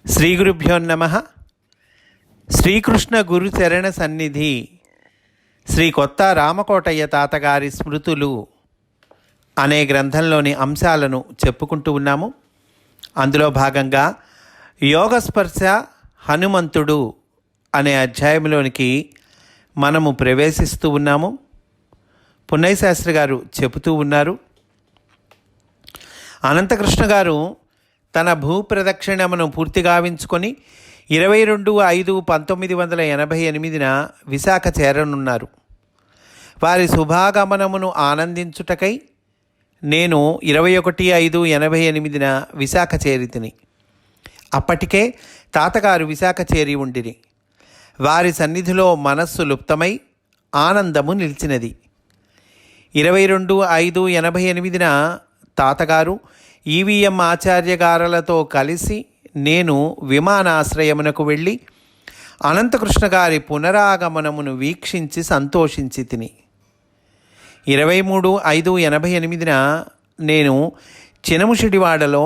శ్రీ గురుభ్యో నమః. శ్రీకృష్ణ గురు చరణ సన్నిధి శ్రీ కొత్త రామకోటయ్య తాతగారి స్మృతులు అనే గ్రంథంలోని అంశాలను చెప్పుకుంటూ ఉన్నాము. అందులో భాగంగా యోగస్పర్శ హనుమంతుడు అనే అధ్యాయంలోనికి మనము ప్రవేశిస్తూ ఉన్నాము. పున్నయ్య శాస్త్రి గారు చెబుతూ ఉన్నారు, అనంతకృష్ణ గారు తన భూప్రదక్షిణమును పూర్తి గావించుకొని 22/5/1988 విశాఖ చేరనున్నారు. వారి శుభాగమనమును ఆనందించుటకై నేను 21/5/88 విశాఖ చేరితిని. అప్పటికే తాతగారు విశాఖ చేరి ఉండిరి. వారి సన్నిధిలో మనస్సు లుప్తమై ఆనందము నిలిచినది. 22/5/88 తాతగారు ఈవీఎం ఆచార్య గారులతో కలిసి నేను విమానాశ్రయమునకు వెళ్ళి అనంతకృష్ణ గారి పునరాగమనమును వీక్షించి సంతోషించి తిని. 23/5/88 నేను చినముషిడివాడలో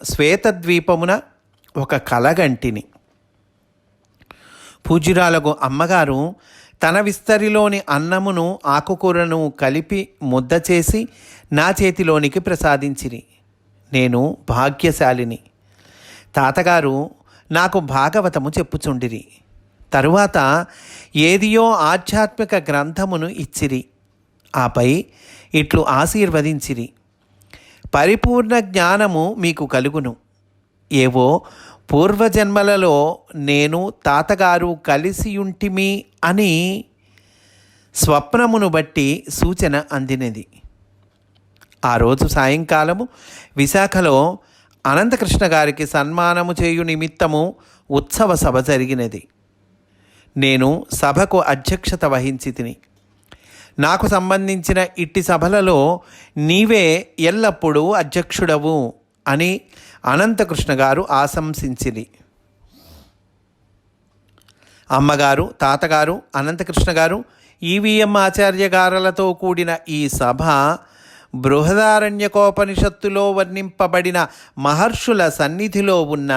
శ్వేతద్వీపమున ఒక కలగంటిని. పూజ్యురాలకు అమ్మగారు తన విస్తరిలోని అన్నమును ఆకుకూరను కలిపి ముద్ద చేసి నా చేతిలోనికి ప్రసాదించిరి. నేను భాగ్యశాలిని. తాతగారు నాకు భాగవతము చెప్పుచుండిరి. తరువాత ఏదియో ఆధ్యాత్మిక గ్రంథమును ఇచ్చిరి. ఆపై ఇట్లు ఆశీర్వదించిరి, పరిపూర్ణ జ్ఞానము మీకు కలుగును. ఏవో పూర్వజన్మలలో నేను తాతగారు కలిసియుంటిమి అని స్వప్నమును బట్టి సూచన అందినది. ఆ రోజు సాయంకాలము విశాఖలో అనంతకృష్ణ గారికి సన్మానము చేయు నిమిత్తము ఉత్సవ సభ జరిగినది. నేను సభకు అధ్యక్షత వహించి తిని. నాకు సంబంధించిన ఇట్టి సభలలో నీవే ఎల్లప్పుడూ అధ్యక్షుడవు అని అనంతకృష్ణ గారు ఆశంసించిరి. అమ్మగారు, తాతగారు, అనంతకృష్ణ గారు, ఈవీఎం ఆచార్య గారులతో కూడిన ఈ సభ బృహదారణ్యకోపనిషత్తులో వర్ణింపబడిన మహర్షుల సన్నిధిలో ఉన్న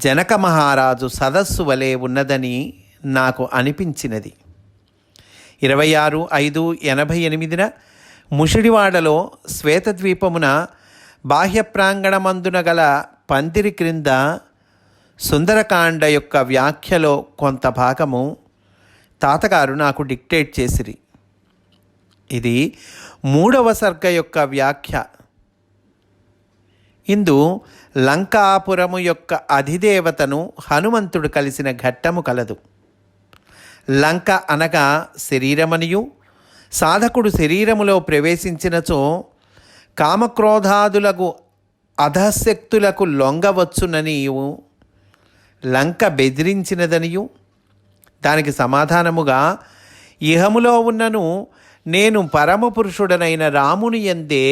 జనక మహారాజు సదస్సు వలె ఉన్నదని నాకు అనిపించినది. 26/5/88 ముషిడివాడలో శ్వేతద్వీపమున బాహ్య ప్రాంగణమందున గల పందిరి క్రింద సుందరకాండ యొక్క వ్యాఖ్యలో కొంత భాగము తాతగారు నాకు డిక్టేట్ చేసిరి. ఇది 3వ సర్గ యొక్క వ్యాఖ్య. ఇందు లంకాపురము యొక్క అధిదేవతను హనుమంతుడు కలిసిన ఘట్టము కలదు. లంక అనగా శరీరమనియు, సాధకుడు శరీరములో ప్రవేశించినచో కామక్రోధాదులకు అధశక్తులకు లొంగవచ్చుననియు, లంక బెదిరించినదనియు, దానికి సమాధానముగా ఇహములో ఉన్నను నేను పరమపురుషుడనైన రాముని యందే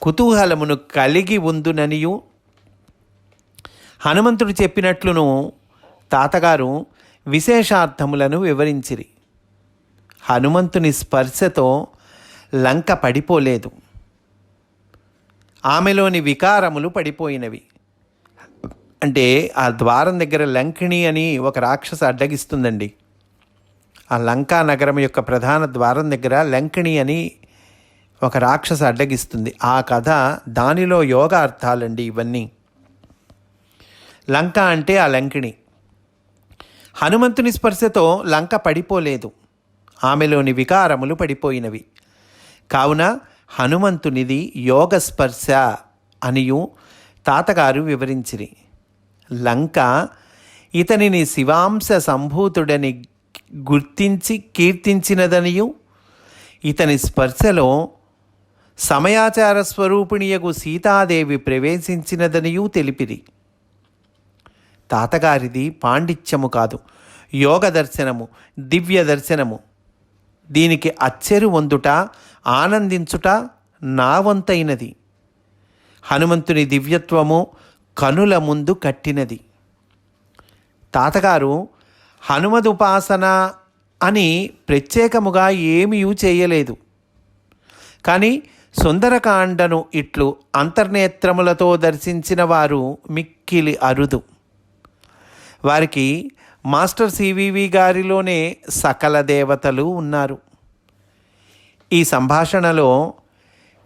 కుతూహలమును కలిగి ఉందుననియు హనుమంతుడు చెప్పినట్లును తాతగారు విశేషార్థములను వివరించిరి. హనుమంతుని స్పర్శతో లంక పడిపోలేదు, ఆమెలోని వికారములు పడిపోయినవి. అంటే ఆ ద్వారం దగ్గర లంకిణి అని ఒక రాక్షస అడ్డగిస్తుందండి. ఆ లంకా నగరం యొక్క ప్రధాన ద్వారం దగ్గర లంకిణి అని ఒక రాక్షస అడ్డగిస్తుంది. ఆ కథ, దానిలో యోగా అర్థాలండి ఇవన్నీ. లంక అంటే ఆ లంకిణి. హనుమంతుని స్పర్శతో లంక పడిపోలేదు, ఆమెలోని వికారములు పడిపోయినవి. కావున హనుమంతునిది యోగ స్పర్శ అనియు తాతగారు వివరించిరి. లంక ఇతనిని శివాంశ సంభూతుడని గుర్తించి కీర్తించినదనియు, ఇతని స్పర్శలో సమయాచార స్వరూపిణియగు సీతాదేవి ప్రవేశించినదనియు తెలిపిరి. తాతగారిది పాండిత్యము కాదు, యోగ దర్శనము, దివ్య దర్శనము. దీనికి అచ్చెరు వందుట, ఆనందించుట నా వంతైనది. హనుమంతుని దివ్యత్వము కనుల ముందు కట్టినది. తాతగారు హనుమదుపాసన అని ప్రత్యేకముగా ఏమీ చేయలేదు. కానీ సుందరకాండను ఇట్లు అంతర్నేత్రములతో దర్శించిన వారు మిక్కిలి అరుదు. వారికి మాస్టర్ సివివి గారిలోనే సకల దేవతలు ఉన్నారు. ఈ సంభాషణలో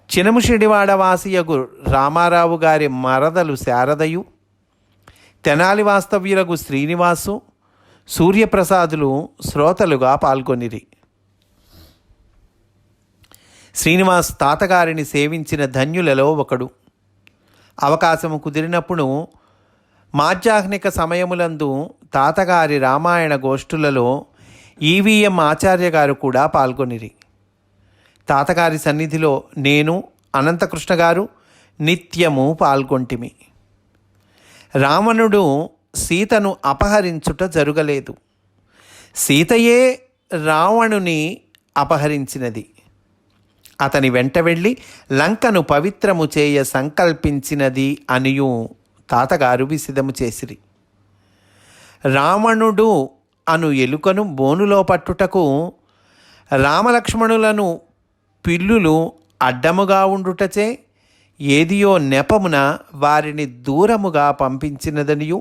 చినముషిడివాడ వాసియగు రామారావు గారి మరదలు శారదయు, తెనాలి వాస్తవ్యులకు శ్రీనివాసు, సూర్యప్రసాదులు శ్రోతలుగా పాల్గొనిరి. శ్రీనివాస్ తాతగారిని సేవించిన ధన్యులలో ఒకడు. అవకాశము కుదిరినప్పుడు మాధ్యాహ్నిక సమయములందు తాతగారి రామాయణ గోష్ఠులలో ఈవీఎం ఆచార్య గారు కూడా పాల్గొనిరి. తాతగారి సన్నిధిలో నేను, అనంతకృష్ణ గారు నిత్యము పాల్గొంటిమి. రావణుడు సీతను అపహరించుట జరుగలేదు. సీతయే రావణుని అపహరించినది. అతని వెంట వెళ్ళి లంకను పవిత్రము చేయ సంకల్పించినది అనియు తాతగారు విసిదము చేసిరి. రావణుడు అను ఎలుకను బోనులో పట్టుటకు రామలక్ష్మణులను పిల్లులు అడ్డముగా ఉండుటచే ఏదియో నెపమున వారిని దూరముగా పంపించినదనియు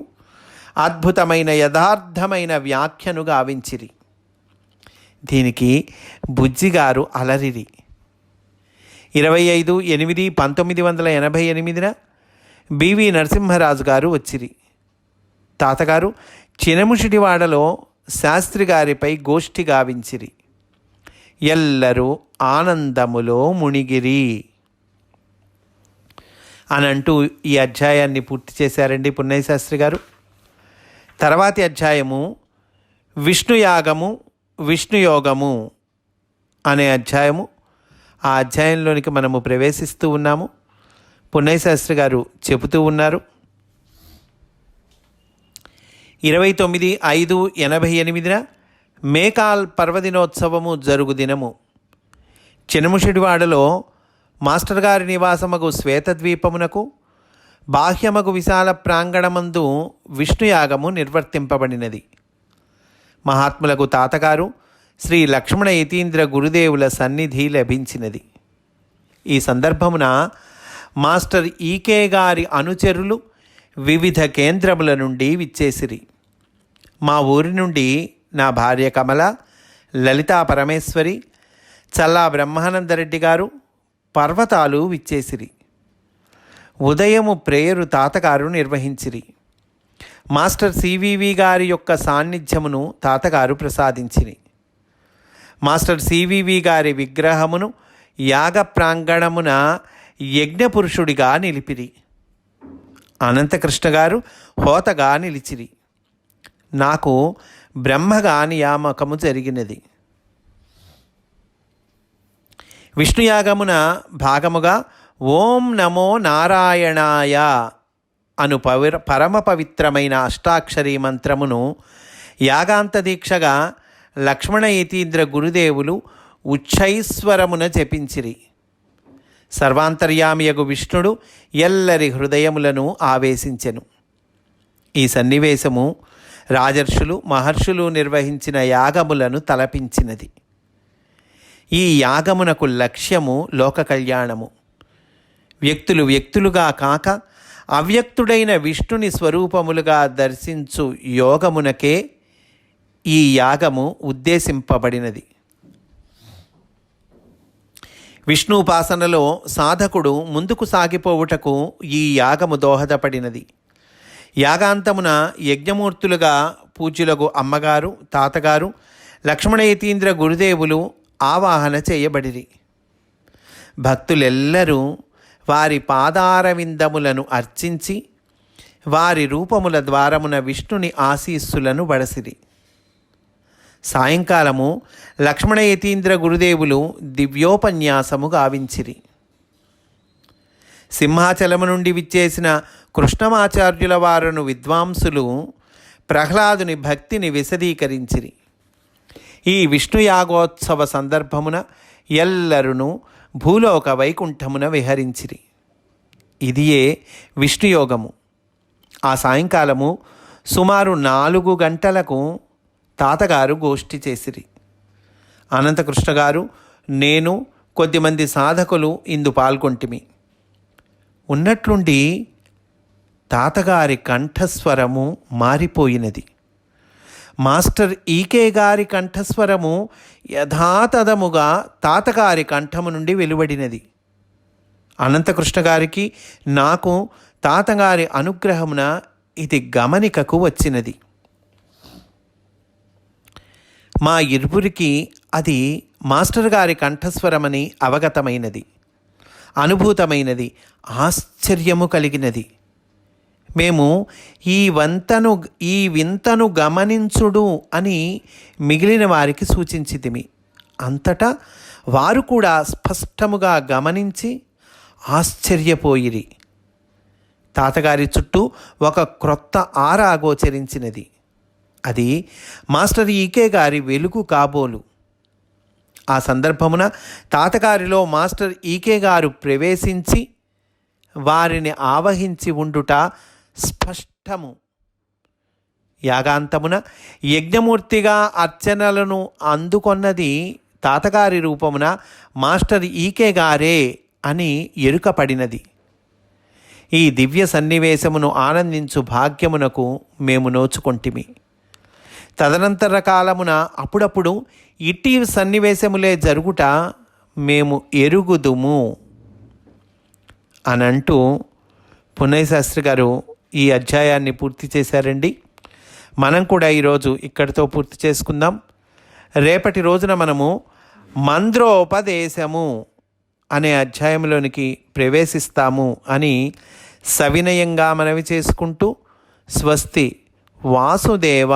అద్భుతమైన యథార్థమైన వ్యాఖ్యను గావించిరి. దీనికి బుజ్జిగారు అలరిరి. 25/8/1988 బివి నరసింహరాజు గారు వచ్చిరి. తాతగారు చినముషిడివాడలో శాస్త్రి గారిపై గోష్ఠి గావించిరి. ఎల్లరూ ఆనందములో మునిగిరి అనంటూ ఈ అధ్యాయాన్ని పూర్తి చేశారండి పున్నయ్య శాస్త్రి గారు. తర్వాతి అధ్యాయము విష్ణుయాగము విష్ణుయోగము అనే అధ్యాయము. ఆ అధ్యాయంలోనికి మనము ప్రవేశిస్తూ ఉన్నాము. పున్నయ్య శాస్త్రి గారు చెబుతూ ఉన్నారు, 29/5/88 మేకాల్ పర్వదినోత్సవము జరుగు దినము. చినముషిడివాడలో మాస్టర్ గారి నివాసమగు శ్వేతద్వీపమునకు బాహ్యమగు విశాల ప్రాంగణమందు విష్ణుయాగము నిర్వర్తింపబడినది. మహాత్ములకు తాతగారు శ్రీ లక్ష్మణ యతీంద్ర గురుదేవుల సన్నిధి లభించినది. ఈ సందర్భమున మాస్టర్ ఈకే గారి అనుచరులు వివిధ కేంద్రముల నుండి విచ్చేసిరి. మా ఊరి నుండి నా భార్య కమల, లలితా పరమేశ్వరి, చల్లా బ్రహ్మానందరెడ్డి గారు పర్వతాలు విచ్చేసిరి. ఉదయము ప్రేయరు తాతగారు నిర్వహించిరి. మాస్టర్ సివివి గారి యొక్క సాన్నిధ్యమును తాతగారు ప్రసాదించిరి. మాస్టర్ సివివి గారి విగ్రహమును యాగ ప్రాంగణమున యజ్ఞపురుషుడిగా నిలిపిరి. అనంతకృష్ణ గారు హోతగా నిలిచిరి. నాకు బ్రహ్మగా నియామకము జరిగినది. విష్ణుయాగమున భాగముగా ఓం నమో నారాయణాయ అను పరమ పవిత్రమైన అష్టాక్షరీ మంత్రమును యాగాంత దీక్షగా లక్ష్మణ యతీంద్ర గురుదేవులు ఉచ్చైస్వరమున జపించిరి. సర్వాంతర్యామియగు విష్ణుడు ఎల్లరి హృదయములను ఆవేశించెను. ఈ సన్నివేశము రాజర్షులు మహర్షులు నిర్వహించిన యాగములను తలపించినది. ఈ యాగమునకు లక్ష్యము లోక కళ్యాణము. వ్యక్తులు వ్యక్తులుగా కాక అవ్యక్తుడైన విష్ణుని స్వరూపములుగా దర్శించు యోగమునకే ఈ యాగము ఉద్దేశింపబడినది. విష్ణుపాసనలో సాధకుడు ముందుకు సాగిపోవుటకు ఈ యాగము దోహదపడినది. యాగాంతమున యజ్ఞమూర్తులుగా పూజ్యులకు అమ్మగారు, తాతగారు, లక్ష్మణ యతీంద్ర గురుదేవులు ఆవాహన చేయబడిరి. భక్తులెల్లరూ వారి పాదారవిందములను అర్చించి వారి రూపముల ద్వారమున విష్ణుని ఆశీస్సులను బడసిరి. సాయంకాలము లక్ష్మణ యతీంద్ర గురుదేవులు దివ్యోపన్యాసము గావించిరి. సింహాచలము నుండి విచ్చేసిన కృష్ణమాచార్యుల వారును విద్వాంసులు ప్రహ్లాదుని భక్తిని విశదీకరించిరి. ఈ విష్ణుయాగోత్సవ సందర్భమున ఎల్లరును భూలోక వైకుంఠమున విహరించిరి. ఇదియే విష్ణుయోగము. ఆ సాయంకాలము సుమారు 4 గంటలకు తాతగారు గోష్ఠి చేసిరి. అనంతకృష్ణ గారు, నేను, కొద్దిమంది సాధకులు ఇందు పాల్గొంటిమి. ఉన్నట్లుండి తాతగారి కంఠస్వరము మారిపోయినది. మాస్టర్ ఈకే గారి కంఠస్వరము యథాతథముగా తాతగారి కంఠము నుండి వెలువడినది. అనంతకృష్ణ గారికి నాకు తాతగారి అనుగ్రహమున ఇది గమనికకు వచ్చినది. మా ఇరువురికి అది మాస్టర్ గారి కంఠస్వరమని అవగతమైనది, అనుభూతమైనది, ఆశ్చర్యము కలిగినది. మేము ఈ వింతను గమనించుడు అని మిగిలిన వారికి సూచించితిమి. అంతటా వారు కూడా స్పష్టముగా గమనించి ఆశ్చర్యపోయిరి. తాతగారి చుట్టూ ఒక క్రొత్త ఆరా గోచరించినది. అది మాస్టర్ ఈకే గారి వెలుగు కాబోలు. ఆ సందర్భమున తాతగారిలో మాస్టర్ ఈకే గారు ప్రవేశించి వారిని ఆవహించి ఉండుట స్పష్టము. యాగాంతమున యజ్ఞమూర్తిగా అర్చనలను అందుకొన్నది తాతగారి రూపమున మాస్టర్ ఈకే గారే అని ఎరుకపడినది. ఈ దివ్య సన్నివేశమును ఆనందించు భాగ్యమునకు మేము నోచుకొంటిమి. తదనంతర కాలమున అప్పుడప్పుడు ఇట్టి సన్నివేశములే జరుగుట మేము ఎరుగుదుము అనంటూ పున్నయ్య శాస్త్రి గారు ఈ అధ్యాయాన్ని పూర్తి చేశారండి. మనం కూడా ఈరోజు ఇక్కడితో పూర్తి చేసుకుందాం. రేపటి రోజున మనము మంత్రోపదేశము అనే అధ్యాయంలోనికి ప్రవేశిస్తాము అని సవినయంగా మనవి చేసుకుంటూ స్వస్తి వాసుదేవ